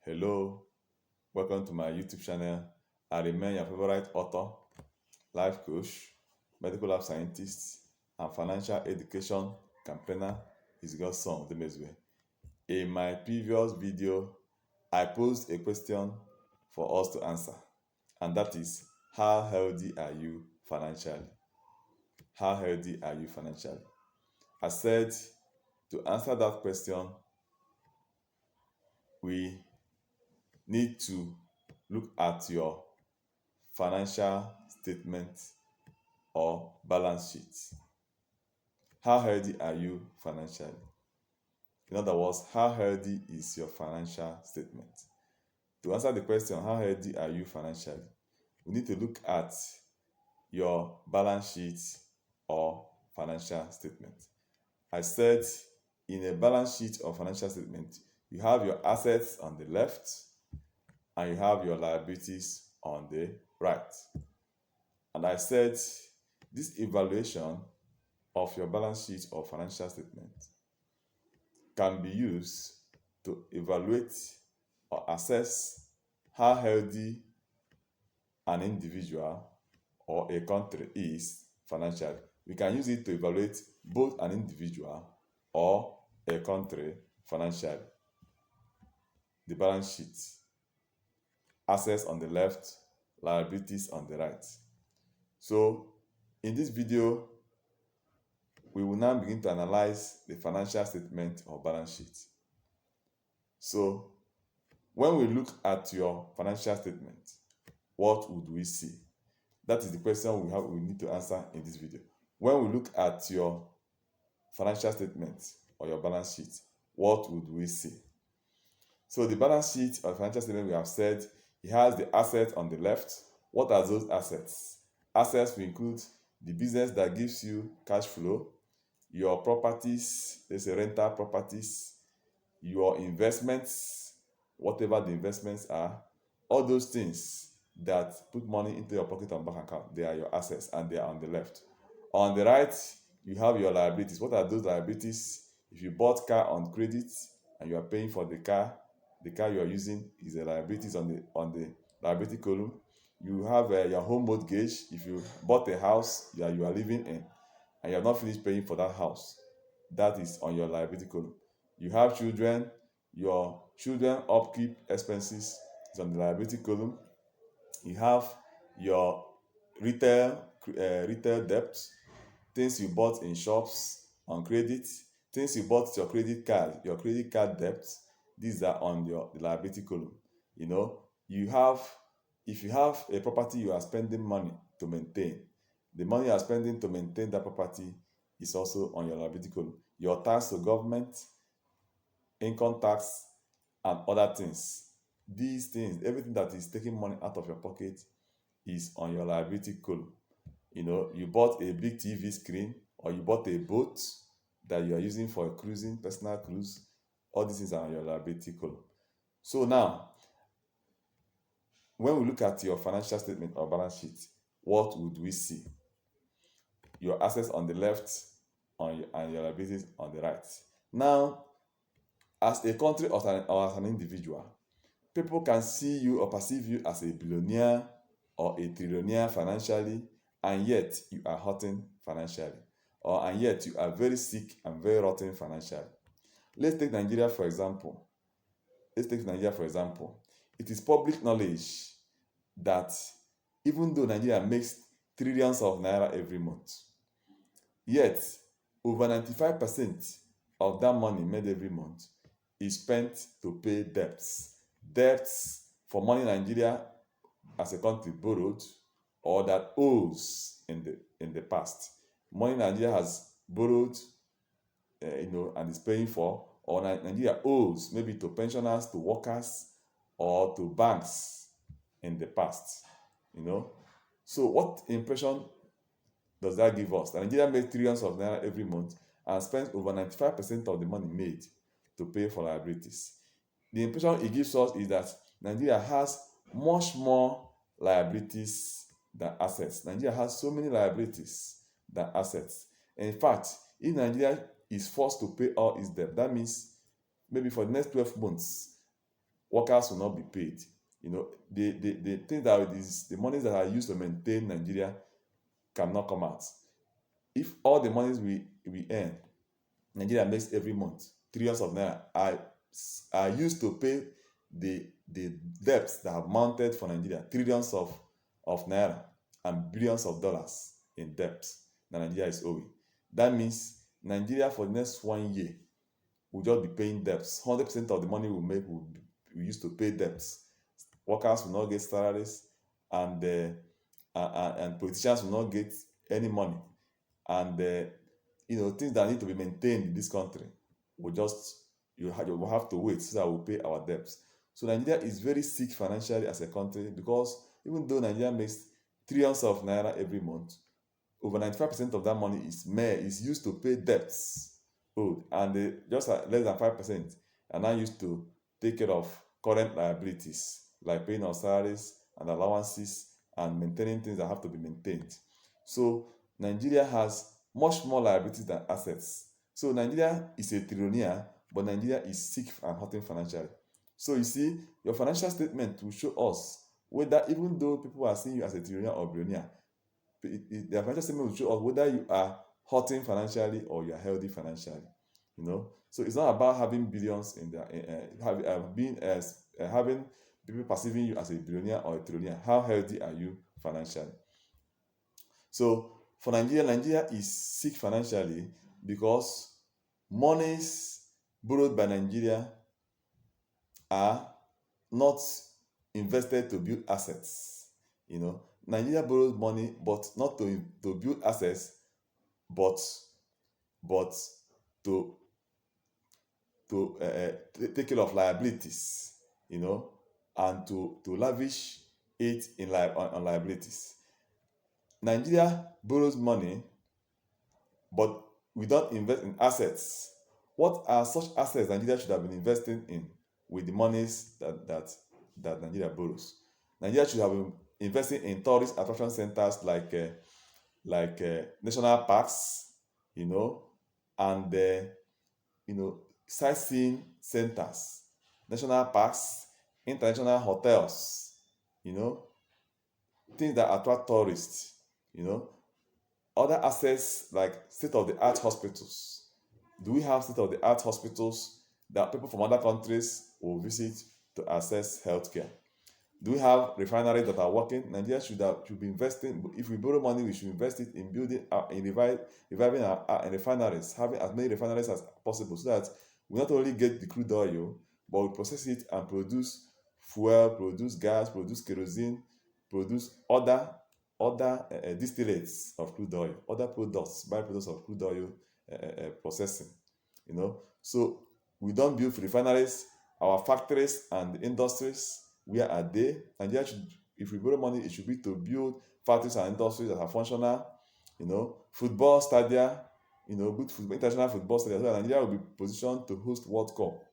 Hello, welcome to my YouTube channel. I remain your favorite author, life coach, medical lab scientist, and financial education campaigner, his godson, Demezwe. In my previous video, I posed a question for us to answer, and that is, how healthy are you financially? How healthy are you financially? I said to answer that question, we need to look at your financial statement or balance sheet. How healthy are you financially? In other words, how healthy is your financial statement? To answer the question, how healthy are you financially? We need to look at your balance sheet or financial statement. I said in a balance sheet or financial statement, you have your assets on the left and you have your liabilities on the right. And I said this evaluation of your balance sheet or financial statement can be used to evaluate or assess how healthy an individual or a country is financially. We can use it to evaluate both an individual or a country financially. The balance sheet, assets on the left, liabilities on the right. So in this video, we will now begin to analyze the financial statement or balance sheet. So when we look at your financial statement, what would we see? That is the question we need to answer in this video. When we look at your financial statement or your balance sheet, what would we see? So the balance sheet or financial statement, we have said it has the assets on the left. What are those assets? Assets will include the business that gives you cash flow, your properties, let's say rental properties, your investments, whatever the investments are, all those things that put money into your pocket and bank account, they are your assets and they are on the left. On the right, you have your liabilities. What are those liabilities? If you bought car on credit and you are paying for the car you are using is the liabilities on the liability column. You have your home mortgage. If you bought a house that you are living in and you have not finished paying for that house, that is on your liability column. You have children, your children upkeep expenses is on the liability column. You have your retail debt, things you bought in shops on credit, things you bought your credit card debt. These are on the liability column. If you have a property you are spending money to maintain, the money you are spending to maintain that property is also on your liability column. Your tax to government, income tax, and other things. These things, everything that is taking money out of your pocket is on your liability column. You bought a big TV screen or you bought a boat that you are using for a cruising, personal cruise. All these things are on your liability column. So now, when we look at your financial statement or balance sheet, what would we see? Your assets on the left and your liabilities on the right. Now, as a country or as an individual, people can see you or perceive you as a billionaire or a trillionaire financially, and yet you are hurting financially, and yet you are very sick and very rotten financially. Let's take Nigeria for example. It is public knowledge that even though Nigeria makes trillions of naira every month, yet over 95% of that money made every month is spent to pay debts. Debts for money Nigeria as a country borrowed or that owes in the past. Money Nigeria has borrowed, and is paying for, or Nigeria owes maybe to pensioners, to workers, or to banks in the past. So what impression does that give us? That Nigeria makes trillions of naira every month and spends over 95% of the money made to pay for liabilities. The impression it gives us is that Nigeria has much more liabilities than assets. Nigeria has so many liabilities than assets. In fact, if Nigeria is forced to pay all its debt, that means maybe for the next 12 months, workers will not be paid. The things that is the monies that are used to maintain Nigeria cannot come out. If all the monies we earn, Nigeria makes every month, trillions of naira, are used to pay the debts that have mounted for Nigeria, trillions of naira and billions of dollars in debts that Nigeria is owing. That means Nigeria for the next 1 year will just be paying debts. 100% of the money we make will be used to pay debts. Workers will not get salaries, and politicians will not get any money. And things that need to be maintained in this country will just will have to wait so that we'll pay our debts. So Nigeria is very sick financially as a country, because even though Nigeria makes trillions of naira every month, over 95% of that money is used to pay debts owed, and just less than 5% are now used to take care of current liabilities, like paying our salaries and allowances and maintaining things that have to be maintained. So Nigeria has much more liabilities than assets. So Nigeria is a trillionaire, but Nigeria is sick and hurting financially. So you see, your financial statement will show us whether, even though people are seeing you as a trillionaire or billionaire, the financial statement will show us whether you are hurting financially or you are healthy financially. So it's not about having billions in there, having people perceiving you as a billionaire or a trillionaire. How healthy are you financially? So for Nigeria is sick financially because monies borrowed by Nigeria are not invested to build assets. Nigeria borrows money, but not to build assets, but to take care of liabilities, and to lavish it on liabilities. Nigeria borrows money, but we don't invest in assets. What are such assets Nigeria should have been investing in with the monies that Nigeria borrows? Nigeria should have been investing in tourist attraction centers like national parks, and sightseeing centers, national parks, international hotels, things that attract tourists, other assets like state-of-the-art hospitals. Do we have state-of-the-art hospitals that people from other countries will visit to access healthcare? Do we have refineries that are working? Nigeria should be investing. If we borrow money, we should invest it in building, reviving our refineries, having as many refineries as possible, so that we not only get the crude oil, but we process it and produce fuel, produce gas, produce kerosene, produce other distillates of crude oil, other products, byproducts of crude oil processing. So we don't build refineries. Our factories and industries, where are they? Nigeria should, if we borrow money, it should be to build factories and industries that are functional. Football stadia, good football, international football stadia, so that Nigeria will be positioned to host World Cup.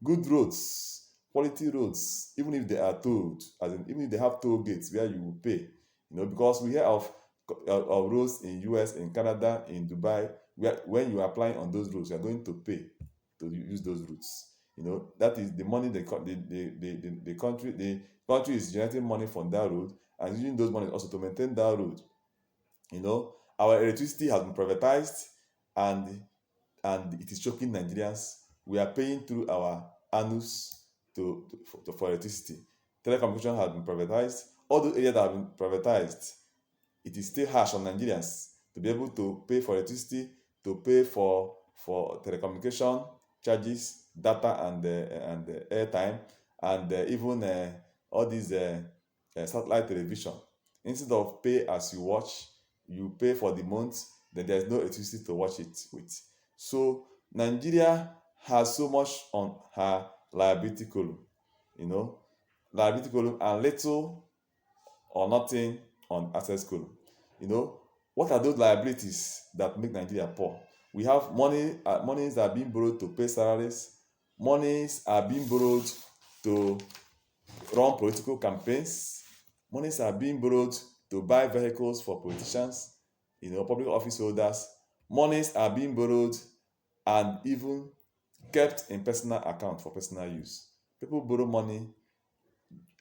Good roads, quality roads, even if they are tolled, even if they have toll gates where you will pay. Because we hear of roads in US, in Canada, in Dubai, where when you are applying on those roads, you are going to pay to use those routes. That is the money the country is generating money from that road, and using those money also to maintain that road. Our electricity has been privatized, and it is choking Nigerians. We are paying through our annuals for electricity. Telecommunication has been privatized. All those areas that have been privatized, it is still harsh on Nigerians to be able to pay for electricity, to pay for telecommunication charges, data, and airtime, and even all these satellite television. Instead of pay as you watch, you pay for the month, then there's no electricity to watch it with. So Nigeria has so much on her liability column, and little or nothing on assets column. What are those liabilities that make Nigeria poor? We have monies are being borrowed to pay salaries. Monies are being borrowed to run political campaigns. Monies are being borrowed to buy vehicles for politicians, public office holders. Monies are being borrowed and even kept in personal account for personal use. People borrow money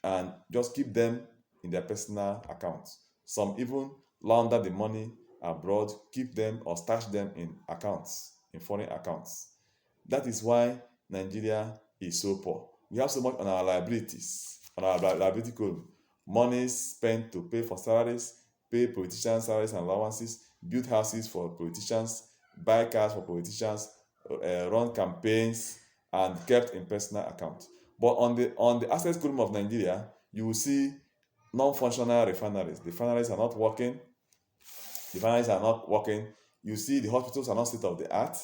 and just keep them in their personal accounts. Some even launder the money abroad, keep them or stash them in accounts, in foreign accounts. That is why Nigeria is so poor. We have so much on our liabilities, on our liability column. Money spent to pay for salaries, pay politicians' salaries and allowances, build houses for politicians, buy cars for politicians, run campaigns, and kept in personal accounts. But on the asset column of Nigeria, you will see non-functional refineries. The refineries are not working. The refineries are not working. You see the hospitals are not state of the art.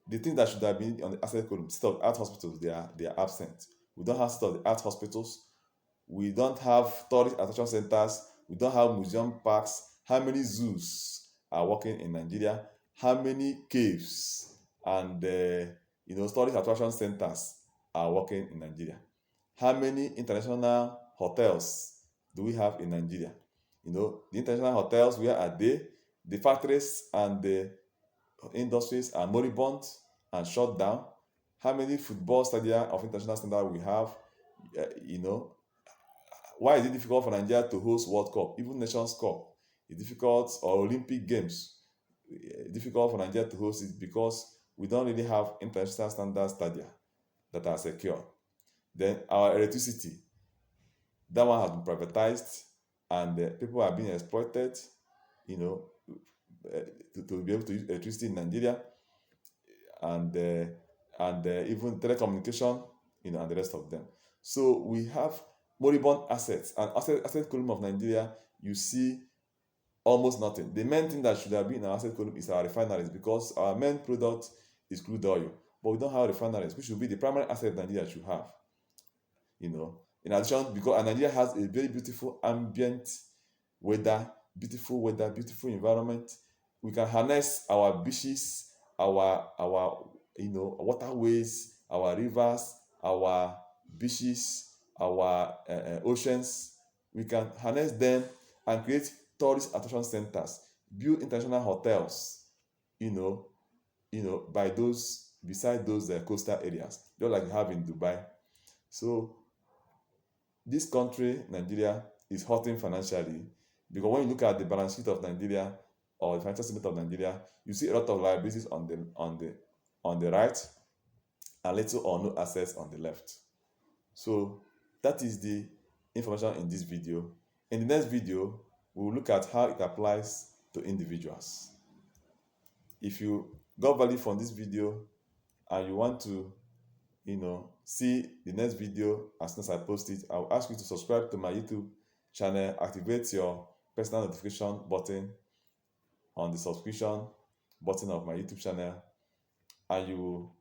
The things that should have been on the asset column, state of the art hospitals, they are absent. We don't have state of the art hospitals. We don't have tourist attraction centers. We don't have museum parks. How many zoos are working in Nigeria? How many caves and tourist attraction centers are working in Nigeria? How many international hotels do we have in Nigeria? The international hotels, where are they? The factories and the industries are moribund and shut down. How many football stadia of international standard we have? You know, why is it difficult for Nigeria to host World Cup, even Nations Cup? It's difficult, or Olympic Games. Difficult for Nigeria to host it because we don't really have international standard stadia that are secure. Then our electricity, that one has been privatized, and people are being exploited. You know, uh, to be able to use electricity in Nigeria, and even telecommunication, and the rest of them. So we have moribund assets, and asset column of Nigeria. You see almost nothing. The main thing that should have been in our asset column is our refineries, because our main product is crude oil, but we don't have refineries, which should be the primary asset Nigeria should have. In addition, because Nigeria has a very beautiful ambient weather, beautiful environment. We can harness our beaches, our waterways, our rivers, our beaches, our oceans. We can harness them and create tourist attraction centers, build international hotels, you know, by those beside those coastal areas, just like you have in Dubai. So this country, Nigeria, is hurting financially, because when you look at the balance sheet of Nigeria, or the financial statement of Nigeria, you see a lot of liabilities on the right, and little or no assets on the left. So that is the information in this video. In the next video, we will look at how it applies to individuals. If you got value from this video and you want to see the next video as soon as I post it, I'll ask you to subscribe to my YouTube channel, activate your personal notification button on the subscription button of my YouTube channel, and you will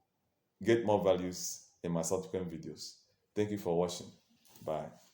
get more values in my subsequent videos. Thank you for watching. Bye.